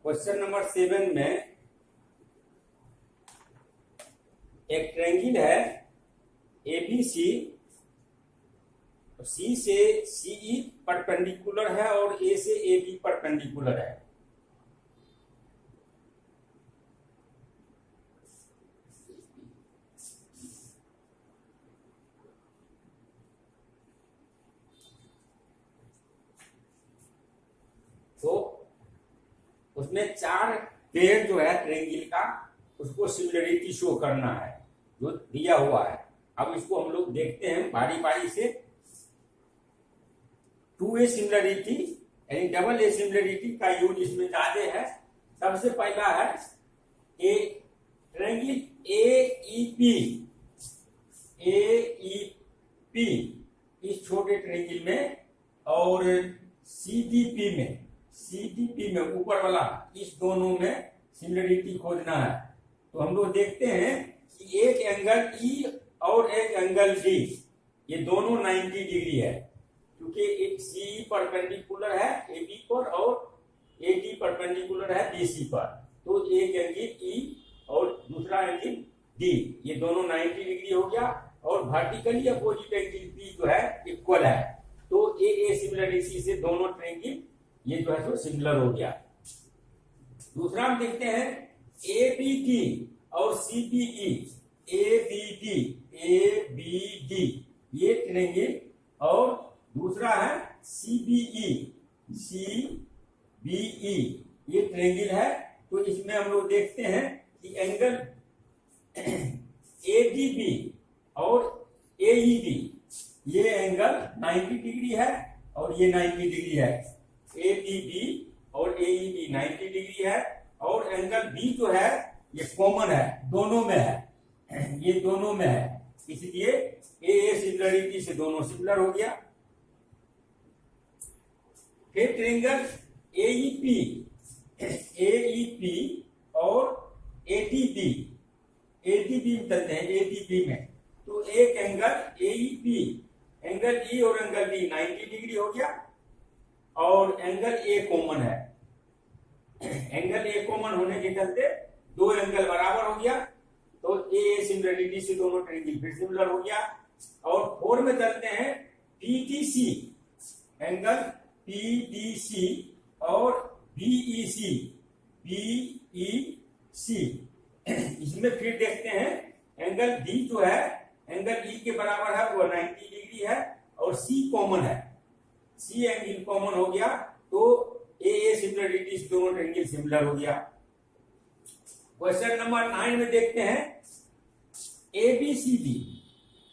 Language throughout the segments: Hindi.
क्वेश्चन नंबर 7 में एक ट्रायंगल है एबीसी, सी से सीई परपेंडिकुलर है और ए से एबी परपेंडिकुलर है। तो उसमें 4 पेड़ जो है ट्रायंगल का, उसको सिमिलरिटी शो करना है जो दिया हुआ है। अब इसको हम लोग देखते हैं बारी बारी से। 2A सिमिलरिटी यानी डबल ए सिमिलरिटी का यूज इसमें ज्यादा है। सबसे पहला है ए ट्रायंगल एईपी, इस छोटे ट्रायंगल में और सीडीपी में ऊपर वाला, इस दोनों में सिमिलरिटी खोजना है। तो हम लोग देखते हैं कि एक एंगल ई और एक एंगल डी, ये दोनों 90 डिग्री है, क्योंकि एक सी परपेंडिकुलर है एबी पर और एडी परपेंडिकुलर है बीसी पर। तो एक एंगल ई और दूसरा एंगल डी, ये दोनों 90 डिग्री हो गया। और वर्टिकली अपोजिट एंगल बी जो है इक्वल है। तो ए सिमिलरिटी से दोनों ट्रायंगल ये जो है तो सिमिलर हो गया। दूसरा हम देखते हैं एबीडी और सीबीई, एबीडी ये ट्रायंगल, और दूसरा है सीबीई ये ट्रायंगल है। तो इसमें हम लोग देखते हैं कि एंगल एडीबी और एईडी, ये एंगल 90 डिग्री है और ये 90 डिग्री है। एडीबी और एईडी 90 डिग्री है। और एंगल बी जो है ये कॉमन है, दोनों में है, ये दोनों में है, इसलिए ए सिमिलरिटी से दोनों सिमिलर हो गया। फिर ट्रायंगल एईपी और एडीबी में चलते हैं। एडीबी में तो एक एंगल एईपी, एंगल ई और एंगल बी 90 डिग्री हो गया और एंगल ए कॉमन है। एंगल ए कॉमन होने के चलते दो एंगल बराबर हो गया। तो ए सिमिलरिटी से दोनों ट्रायंगल फिर सिमिलर हो गया। और 4 में चलते हैं पीडीसी, एंगल पीडीसी और बीईसी, इसमें फिर देखते हैं एंगल डी जो है एंगल ई के बराबर है, वो 90 डिग्री है और सी कॉमन है, सी एंगल कॉमन हो गया। तो ए सिमिलरिटी से दोनों ट्रायंगल सिमिलर हो गया। क्वेश्चन नंबर 9 में देखते हैं एबीसीडी,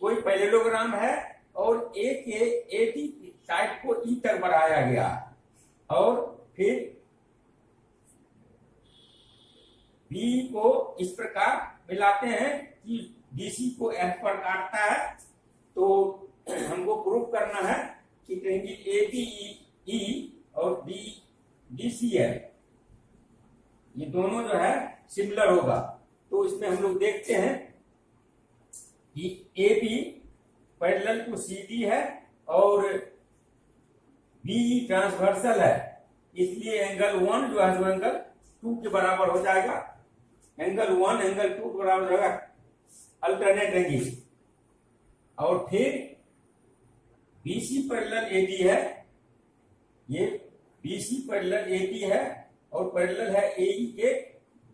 कोई पैरेललोग्राम है और ए के एडी साइड को ई तक बढ़ाया गया और फिर बी को इस प्रकार मिलाते हैं कि बीसी को एफ पर काटता है। तो हमको प्रूव करना है कि ट्रायंगल एबीई और बीसी है, ये दोनों जो है सिमिलर होगा। तो इसमें हम लोग देखते हैं कि AB पैरेलल टू CD है और BE ट्रांसवर्सल है, इसलिए एंगल 1 जो है वो एंगल 2 के बराबर हो जाएगा। एंगल 1 एंगल 2 के बराबर होगा अल्टरनेट एंगल। और फिर BC पैरेलल AD है, ये BC पैरेलल AD है और पैरेलल है AE के,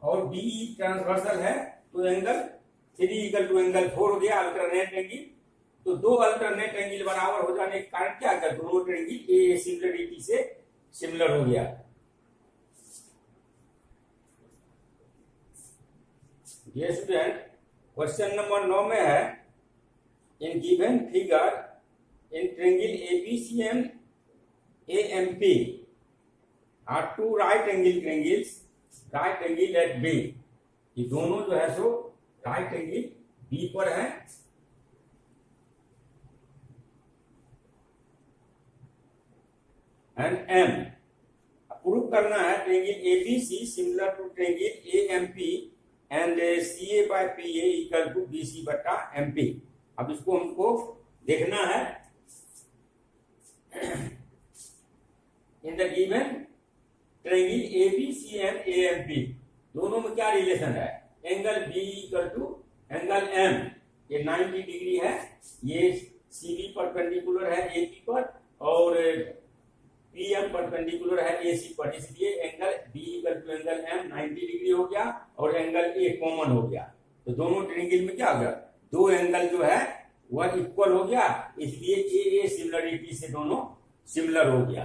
और BE ट्रांसवर्सल है। तो एंगल 3 इक्वल टू एंगल 4 हो गया अल्टरनेट एंगल। तो दो अल्टरनेट एंगल बराबर हो जाने के कारण क्या कर दोनों ट्रायंगल ए सिमिलरिटी से सिमिलर हो गया। ये स्टूडेंट क्वेश्चन नंबर 9 में है in given figure in triangle ABC and AMP are two right angle triangles, right angle at B, ये दोनों जो है सो राइट एंगल बी पर है। एंड एम प्रूव करना है triangle ABC similar to triangle AMP and CA by PA equal to BC बटा एमपी। अब इसको हमको देखना है in the given triangle ABC and AMP दोनों में क्या रिलेशन है? Angle B equal to angle M, ये 90 डिग्री है, ये सीबी परपेंडिकुलर है एपी पर और पीएम परपेंडिकुलर है एसी पर, इसलिए angle B equal to angle M 90 degree हो गया और एंगल ए कॉमन हो गया। तो दोनों ट्रायंगल में क्या हो गया? दो एंगल जो है वह इक्वल हो गया, इसलिए ए सिमिलरिटी से दोनों सिमिलर हो गया।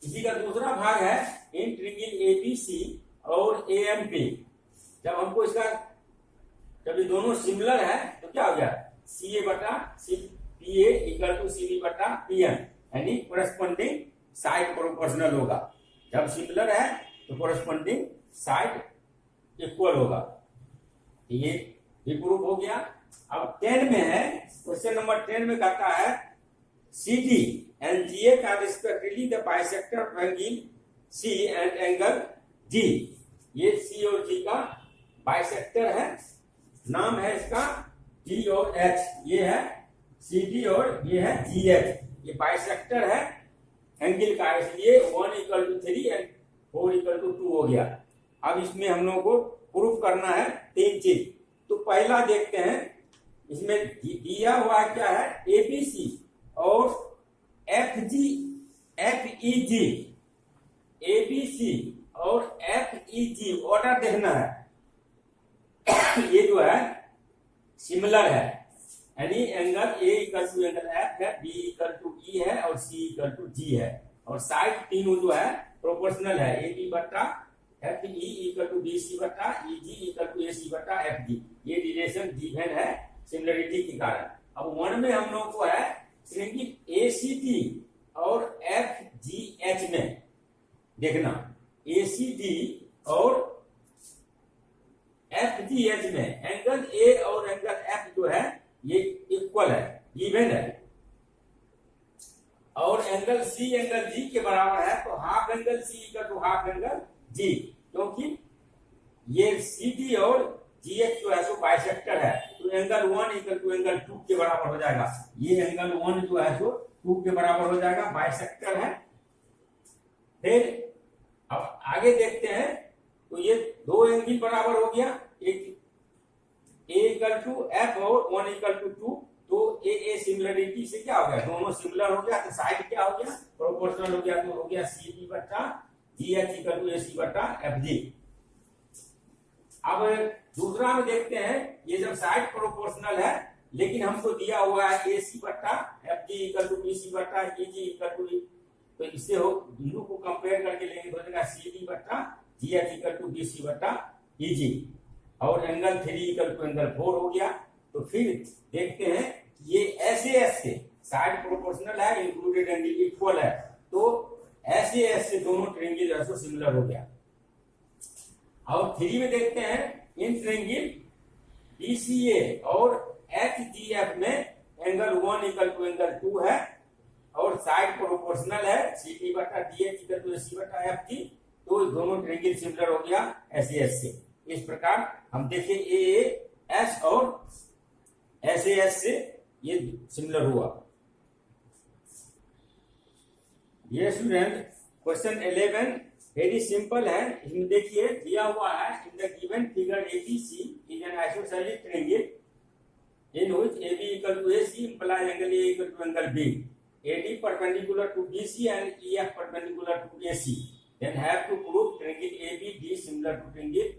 इसी का दूसरा भाग है इन ट्रायंगल एबीसी और एएमपी। जब हमको इसका जब ये दोनों सिमिलर है तो क्या हो गया? सी ए बटा C P A equal to C B बटा पी एम, यानी कोरेस्पोंडिंग साइड प्रोपोर्शनल होगा। जब सिमिलर है तो कोरेस्पोंडिंग साइड इक्वल होगा। ये प्रूफ हो गया। अब 10 में है, क्वेश्चन नंबर 10 में कहता है CD and GA are respectively the bisector of angle C and angle G। ये C और G का बाइसेक्टर है, नाम है इसका G और H, ये है CD और ये है GH, ये बाइसेक्टर है एंगल का, इसलिए 1 equal to 3 and 4 equal to 2 हो गया। अब इसमें हम लोगों को प्रूफ करना है 3 चीज। तो पहला देखते हैं, इसमें दिया हुआ क्या है? एबीसी और एफईजी, एबीसी और एफईजी ऑर्डर देखना है। ये जो है सिमिलर है, यानी angle A equal to angle F है, बी इक्वल टू ई है और सी इक्वल टू जी है, और साइड तीनों जो है प्रोपोर्शनल है, ए बी बटा F E equal to B C बटा E ji equal to A C बटा एफ जी। ये रिलेशन गिवन है सिमिलरिटी के कारण। अब 1 में हम लोग को है ट्रायंगल एसीडी और एफजीएच में देखना, एसीडी और एफजीएच में एंगल ए और एंगल एफ जो है ये इक्वल है, गिवन है, और एंगल सी एंगल जी के बराबर है, तो half angle C equal to half angle G, क्योंकि ये सीडी और जीएच जो है सो बाइसेक्टर है, तो एंगल 1 इक्वल टू एंगल 2 के बराबर हो जाएगा। ये एंगल 1 जो है सो 2 के बराबर हो जाएगा, बाइसेक्टर है। फिर अब आगे देखते हैं, तो ये दो एंगल बराबर हो गया, एक ए इक्वल टू एफ और 1 इक्वल टू 2, तो ए सिमिलरिटी से क्या हो गया? दोनों सिमिलर हो गया, तो साइड क्या हो गया? प्रोपोर्शनल हो गया, तो हो गया सी बी बटा GH equal to A C बटा एफ जी। अब दूसरा में देखते हैं, ये जब साइड प्रोपोर्शनल है लेकिन हमको दिया हुआ है ए सी बटा F G equal to B C बटा ई जी इक्वल टू, तो इससे हो दोनों को कंपेयर करके लेंगे तो हो जाएगा सी डी बटा G H equal to B C बटा ई जी, और एंगल 3 इक्वल टू एंगल 4 हो गया। तो फिर देखते हैं ये एस से साइड प्रोपोर्शनल है, इंक्लूडेड एंगल इक्वल है, तो एस से दोनों ट्रायंगल ऐसे सिमिलर हो गया। और 3 में देखते हैं, इन ट्रायंगल बीसीए और एचजीएफ में एंगल 1 इक्वल टू एंगल 2 है और साइड प्रोपोर्शनल है, सीटी बटा डीएच इक्वल टू एसी बटा एफ जी, तो दोनों ट्रायंगल सिमिलर हो गया एस से। इस प्रकार हम देखिए ए एस और एस से ये सिमिलर हुआ। ये स्टूडेंट क्वेश्चन 11 वेरी सिंपल है। इसमें देखिए दिया हुआ है, in the given figure ABC is an isosceles triangle in which AB equal to AC implies angle A equal to angle B, AD perpendicular to BC and EF perpendicular to AC, then have to prove triangle ABD similar to triangle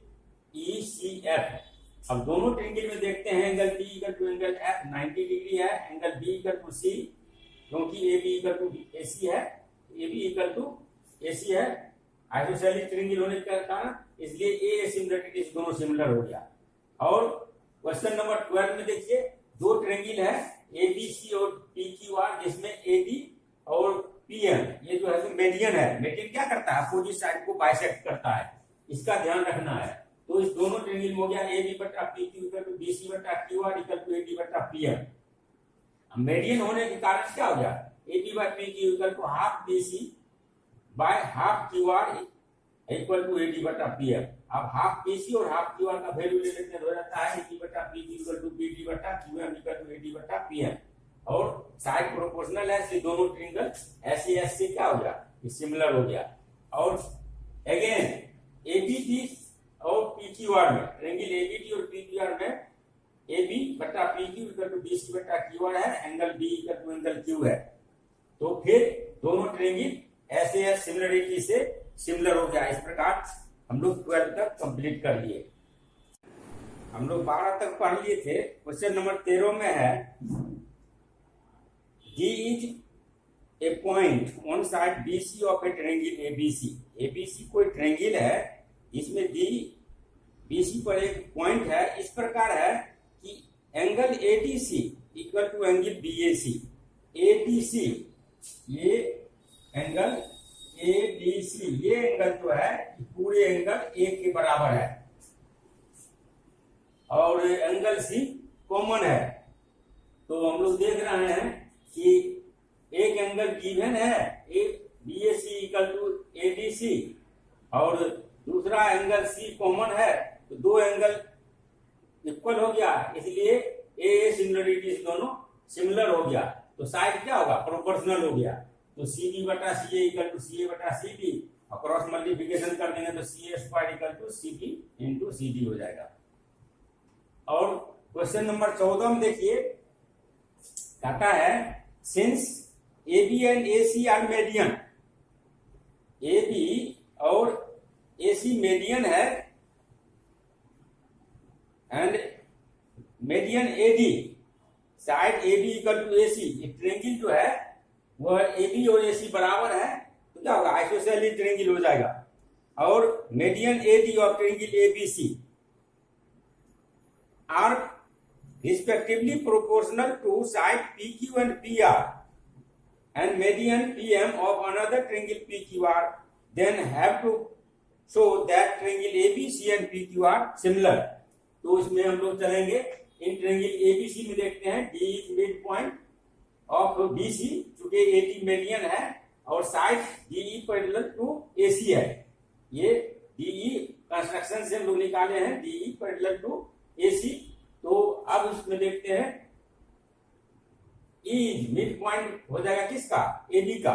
ECF। अब दोनों ट्रायंगल में देखते हैं, angle B equal to angle F 90 degree है, angle B equal to C, क्योंकि AB इक्वल टू AC है, AB इक्वल टू AC है, आइसोसेलेस ट्रायंगल होने के कारण इसलिए A सिमिलरिटी से दोनों सिमिलर हो गया। और क्वेश्चन नंबर 12 में देखिए, दो ट्रायंगल है एबीसी और पीक्यूआर, जिसमें एडी और पीएम ये जो है मेडियन है। मेडियन क्या करता है? अपोजिट साइड को बाइसेक्ट करता है, इसका ध्यान रखना है। तो इस दोनों ट्रायंगल में हो गया एबी बटा पीक्यू इक्वल टू बीसी बटा क्यूआर इक्वल टू एडी बटा पीएम। मेडियन होने के कारण क्या हो गया? AB by PQ equal to half BC by half QR equal to AD बटा पीएम। अब हाफ पीसी और हाफ क्यूआर का वैल्यू ले लेते हैं, हो जाता है एडी बटा पीक्यू इक्वल टू बीडी बटा क्यूएम इक्वल टू एडी बटा पीएम, और साइड प्रोपोर्शनल है, इसलिए दोनों ट्रायंगल एस से क्या हो गया? सिमिलर हो गया। और अगेन एबीटी और पीक्यूआर में, ट्रायंगल एबीटी और पीक्यूआर में AB बटा PQ इक्वल टू BC बटा QR है, angle B equal to angle Q है। तो फिर दोनों ट्रायंगल ऐसे सिमिलरिटी से सिमिलर हो गया। इस प्रकार हम लोग 12 तक कंप्लीट कर लिए। हम लोग 12 तक पढ़ लिए थे। क्वेश्चन नंबर 13 में है D is a point on side BC of A triangle ABC। ABC कोई ट्रायंगल है, इसमें BC पर एक पॉइंट है। इस प्रकार है कि angle ADC equal to angle BAC। ADC ये एंगल ADC, ये एंगल जो है पूरे एंगल A के बराबर है और एंगल C कॉमन है। तो हम लोग देख रहे हैं कि एक एंगल गिवन है, एक BAC इक्वल टू ADC और दूसरा एंगल C कॉमन है, तो दो एंगल इक्वल हो गया, इसलिए ए सिमिलरिटी दोनों सिमिलर हो गया। तो साइड क्या होगा, प्रोपोर्शनल हो गया। तो CB बटा CA इक्वल टू CA बटा CB और क्रॉस मल्टीप्लिकेशन कर देंगे तो CA square equal to CB into CD हो जाएगा। और क्वेश्चन नंबर 14 में देखिए, कहता है since AB and AC are median, AB और AC मेडियन है and median AD, side AB equal to AC, triangle जो है वह AB और AC बराबर है, तो क्या होगा, आइसोसेलेस ट्रायंगल हो जाएगा। और median AD of triangle ABC are respectively proportional to side PQ and PR and median PM of another triangle PQR, then have to show that triangle ABC and PQ are similar। तो इसमें हम लोग चलेंगे इन ट्रायंगल ABC में, देखते हैं D is mid point of BC, चूंकि AD मेडियन है और side DE parallel to AC है। ये DE कंस्ट्रक्शन से हम लोग निकाले हैं, DE पैरेलल टू AC। तो अब इसमें देखते हैं E मिड पॉइंट हो जाएगा किसका, AD का।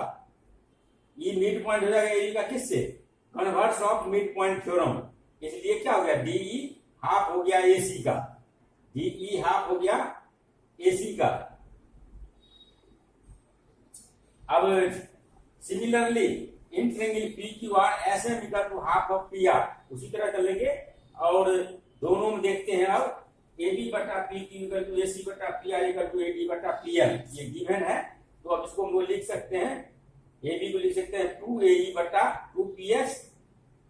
E मिड पॉइंट हो जाएगा AD का किससे, converse of mid point theorem. इसलिए क्या हो गया, DE हाफ हो गया AC का, DE हाफ हो गया AC का। अब सिमिलरली इन ट्रायंगल PQR ऐसे equal to half of PR, उसी तरह चलेंगे और दोनों में देखते हैं। अब AB बटा PQ इक्वल टू AC बटा PR इक्वल टू AD बटा PM, ये गिवन है। तो अब इसको हम लोग लिख सकते हैं, AB को लिख सकते हैं 2AE बटा 2PS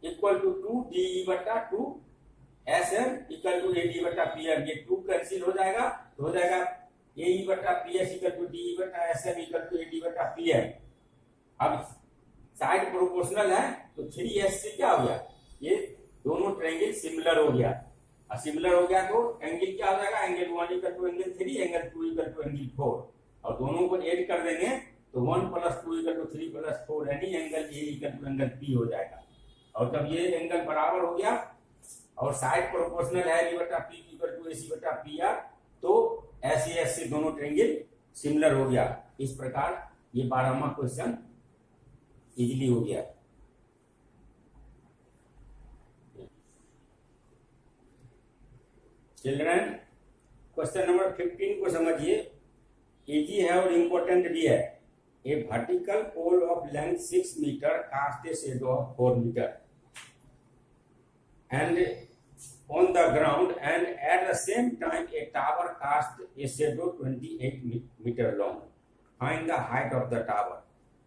इक्वल टू 2DE बटा 2SM इक्वल टू AD बटा PM। ये 2 कैंसिल हो जाएगा, तो हो जाएगा AE बटा PS इक्वल टू DE बटा SM इक्वल टू AD बटा PM। अब साइड प्रोपोर्शनल है तो 3S से क्या हो गया, ये दोनों ट्रायंगल सिमिलर हो गया। सिमिलर हो गया तो एंगल क्या हो जाएगा, angle 1 equal to angle 3, angle 2 equal to angle 4 और दोनों को ऐड कर देंगे तो 1 प्लस 2 इक्वल टू 3 प्लस 4 यानी angle A equal to angle P हो जाएगा। और जब ये एंगल बराबर हो गया और साइड प्रोपोर्शनल है B बटा P इक्वल टू AC बटा PR, तो ऐसे दोनों ट्रायंगल सिमिलर हो गया। इस प्रकार ये 12वां क्वेश्चन इजीली हो गया। चिल्ड्रन क्वेश्चन नंबर 15 को समझिए, इजी है और इंपॉर्टेंट भी है। A vertical pole of length 6 metre cast a shadow of 4 metre and on the ground and at the same time a tower cast a shadow 28 metre long, find the height of the tower.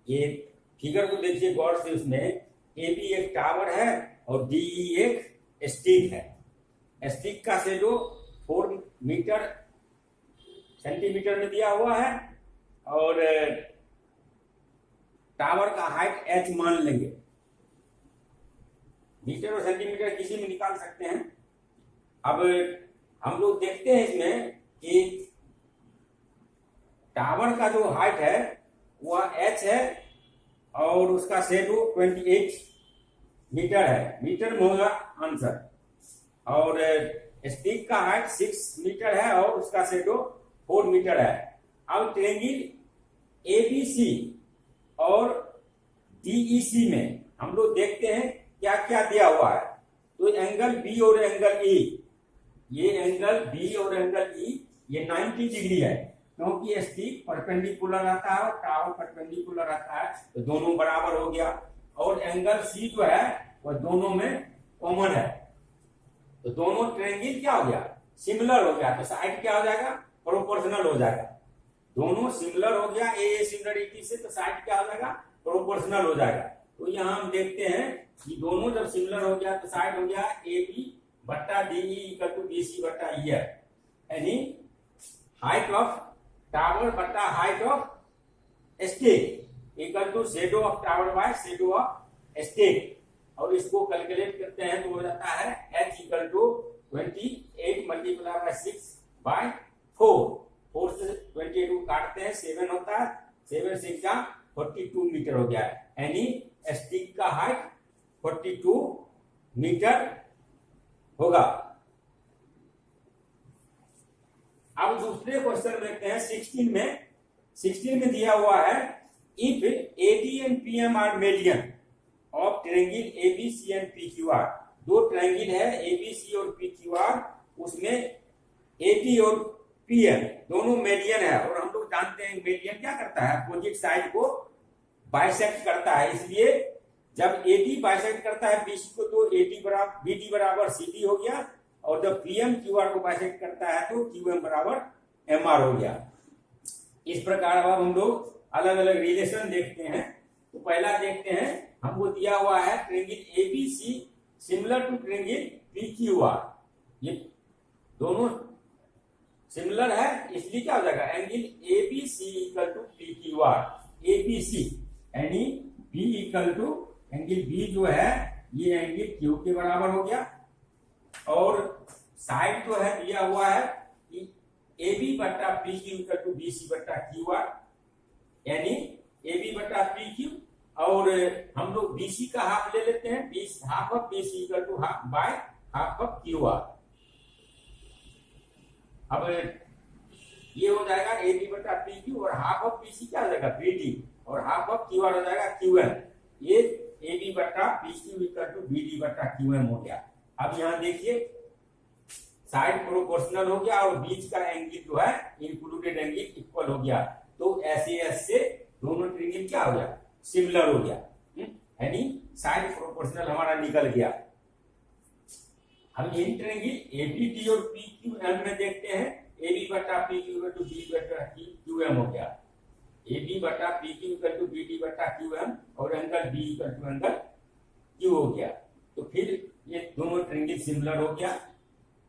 ये फिगर को देखिए गौर से, उसमें AB एक टावर है और DE एक स्टिक है। स्टिक का शेडो 4 मीटर सेंटीमीटर में दिया हुआ है और टावर का हाइट h मान लेंगे, मीटर और सेंटीमीटर किसी में निकाल सकते हैं। अब हम लोग देखते हैं इसमें कि टावर का जो हाइट है वह h है और उसका शेडो 28 मीटर है, मीटर में होगा आंसर। और स्टिक का हाइट 6 मीटर है और उसका शेडो 4 मीटर है। अब ट्रायंगल ABC और DEC में हम लोग देखते हैं क्या क्या दिया हुआ है। तो एंगल बी और एंगल ई, ये एंगल बी और एंगल ई ये 90 डिग्री है, क्योंकि स्टिक परपेंडिकुलर रहता है और टावर परपेंडिकुलर रहता है, तो दोनों बराबर हो गया। और एंगल सी जो है वह दोनों में कॉमन है, तो दोनों ट्रायंगल क्या हो गया, सिमिलर हो गया। तो साइड क्या हो जाएगा, प्रोपोर्शनल हो जाएगा। दोनों सिमिलर हो गया ए सिमिलरिटी से, तो साइड क्या हो जाएगा, प्रोपोर्शनल हो जाएगा। तो यहाँ हम देखते हैं कि दोनों जब सिमिलर हो गया तो साइड हो गया ए बी बट्टा D equal to B C बट्टा ई है, यानी हाइट ऑफ टावर बट्टा height of stake equal to shadow of tower by shadow of stake. और इसको कैलकुलेट करते हैं तो हो जाता है h equal to 28 multiply by 6 by 4। 4 से 28 को काटते हैं 7 होता है, 7 से क्या 42 मीटर हो गया है, यानी स्टिक का हाइट 42 मीटर होगा। अब दूसरे क्वेश्चन में देखते हैं 16 में दिया हुआ है if AD and PM are median of triangle ABC and PQR. दो ट्रायंगल है एबीसी और पीक्यूआर, उसमें एडी और पीएम दोनों मेडियन है, और हम लोग जानते हैं मेडियन क्या करता है, अपोजिट साइड को बाइसेक्ट करता है। इसलिए जब एडी बाइसेक्ट करता है बीसी को तो एडी बराबर बीडी बराबर सीडी हो गया, और जब पीएम क्यूआर को बाइसेक्ट करता है तो क्यूएम बराबर एमआर हो गया। इस प्रकार अब हम लोग अलग अलग रिलेशन देखते हैं। तो पहला देखते हैं, हमको दिया हुआ है triangle ABC similar to triangle PQR, ये दोनों सिमिलर है, इसलिए क्या हो जाएगा angle ABC equal to PQR. ABC यानी B equal to angle B जो है ये एंगल क्यू के बराबर हो गया, और साइड जो है दिया हुआ है कि ए बी बट्टा P Q equal to B C बट्टा क्यू आर, यानी ए बी बट्टा पी क्यू, और हम लोग बी सी का हाफ ले लेते हैं, half of B C equal to half by half of Q R. अब ये हो जाएगा ए बी बट्टा पी क्यू, और हाफ ऑफ बी सी क्या हो जाएगा बी डी, और हाफ ऑफ क्यू आर हो जाएगा क्यू एम। ये ए बी बट्टा P Q equal to B D बट्टा क्यू एम हो गया। अब यहाँ देखिए साइड प्रोपोर्शनल हो गया, और बीच का एंगल जो है इंक्लूडेड एंगल इक्वल हो गया, तो एस से दोनों ट्रायंगल क्या हो गया, सिमिलर हो गया, यानी साइड प्रोपोर्शनल हमारा निकल गया। हम इन ट्रायंगल एबीडी और पीक्यूएम में देखते हैं, एबी बट्टा पीक्यू टू बी बट्टा क्यूएम हो गया, एबी बट्टा पीक्यू टू बीडी बट्टा क्यूएम, और angle B equal to angle Q हो गया। तो फिर ये दोनों ट्रायंगल सिमिलर हो गया,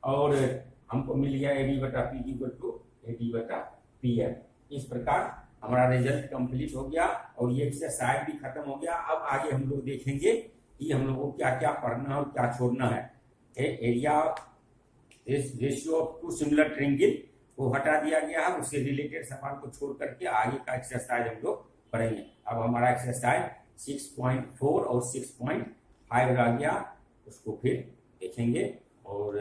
और हमको मिल गया ए बी बटा P equal to A B बटा पी एम। इस प्रकार हमारा रिजल्ट कंप्लीट हो गया, और ये एक्सरसाइज भी खत्म हो गया। अब आगे हम लोग देखेंगे कि हम लोगों को क्या क्या पढ़ना है और क्या छोड़ना है। Area ratio of two similar triangle को हटा दिया गया है, उससे रिलेटेड सवाल को छोड़ करके आगे का एक्सरसाइज हम लोग पढ़ेंगे। अब हमारा एक्सरसाइज 6.4 और 6.5 रह गया, उसको फिर देखेंगे और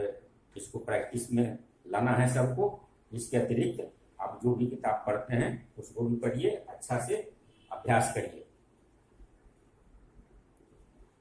इसको प्रैक्टिस में लाना है सबको। इसके अतिरिक्त आप जो भी किताब पढ़ते हैं उसको भी पढ़िए, अच्छा से अभ्यास करिए।